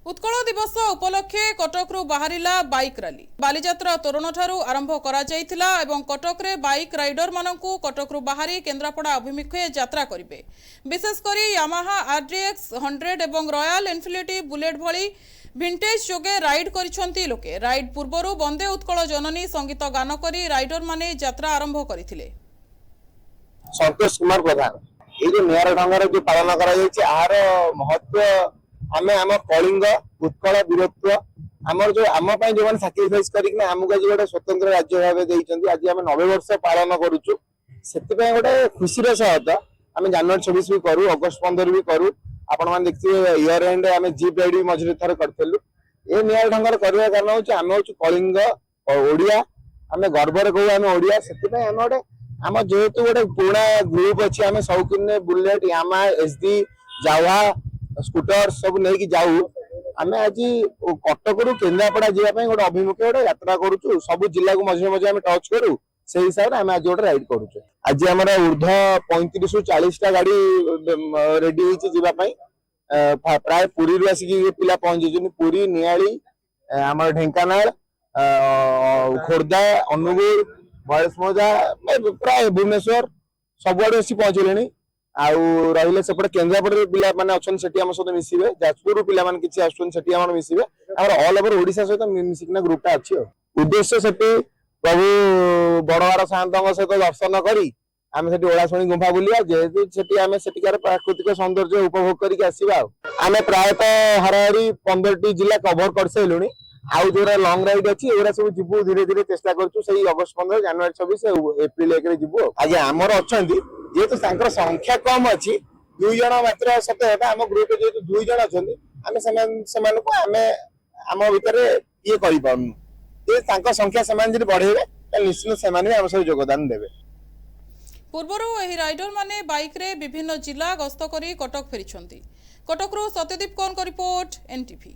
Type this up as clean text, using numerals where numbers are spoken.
उत्कल दिवस उपलक्षे कटकरू बाहरिला bike rally Balijatra तोरण ठारू आरंभ करा जायथिला एवं कटक रे बाइक राइडर मानकू कटकरू बाहरी केन्द्रापड़ा अभिमुखे यात्रा करिवे। विशेषकर यामाहा आरडीएक्स 100 एवं रॉयल इनफिनिटी बुलेट भली विंटेज जोगे राइड करिसंती लोके। राइड पूर्वरु वंदे उत्कल जननी संगीत गान करी राइडर माने यात्रा आरंभ करथिले। संतोष कुमार प्रधान ये जो नियर ढंगर जो पालन करा जायछि आहार महत्व आमे आम कलिंग उत्कल वीरत्व आमर जो आम जो मैंने साक्रिफाइस करके आमको आज गोटे स्वतंत्र राज्य भाव देइछंती। आज आम 90 वर्ष पालन करूछु से गोटे खुशी सहित आम जनवरी 26 भी करूँ अगस्त 15 भी करूँ। आपण मैंने देखिए इयर एंड आम जीप राइड मझे थर करूँ। ये नियर ढंगर करवा कारण हूँ आम हूँ कलिंग ओडिया आम गर्वर कहू आम ओडिया से आम गोटे आम जेहेतु गोटे पुराना ग्रुप अच्छी आम शौकीन बुलेट यामा एसडी जावा स्कूटर सब नहीं जाऊ आम आज कटक केन्द्रापड़ा जावाई गोटे अभिमुखे गोटे यात्रा करूँ। सब जिला को मझे मझे आम टच करूँ से हिसाब से आम आज गोटे राइड करूँ। आज आम ऊर्ध 35 ରୁ 40टा गाड़ी रेडी होपाई प्राय पुरी आसिक पिला पहुंची पुरी नियाली आम ढेंकानाल खोर्धा अनुगुल बयासमजा प्राय भुवनेश्वर सबुआड़े आसी पहुंचले। आउ रहिले सेपटे केन्द्रापड़ा पिला माने अछन सेठी हम सहित मिसिबे जाजपुर पिला माने किछि आछन सेठी हम मिसिबे हमर ऑल ओवर ओडिसा सहित मिसिकना ग्रुपटा अछि। उद्देश्य सेठी प्रभु बड़वार शांतंग सहित दर्शन करी आमे सेठी ओळासणी गुंफा बुलिया जेहेतु सेठी आमे सेठिकार प्राकृतिक सौंदर्य उपभोग करिक आसीबा। आमे प्रायतः हराहरी 15टी जिला कवर कर सैलुनी। आउ जो लंग राइड अच्छी एगुरा सब जीवु धीरे धीरे चेष्टा करूँ अगस्त 15 जनवरी 26 एप्रिल 1 जीवु। आज आमर अच्छा जेहेतु संख्या कम अच्छी 2 जन मात्र सत्य आम ग्रुप जेहेतु 2 जन अच्छा आम भितर ये कर संख्या से बढ़ेबे निश्चित से आम सब योगदान देवे। पूर्वरु एही राइडर माने बाइक रे विभिन्न जिला गस्त करी कटक फेरिछंती। कटकरू सत्यदीप कौन को रिपोर्ट एनटीवी।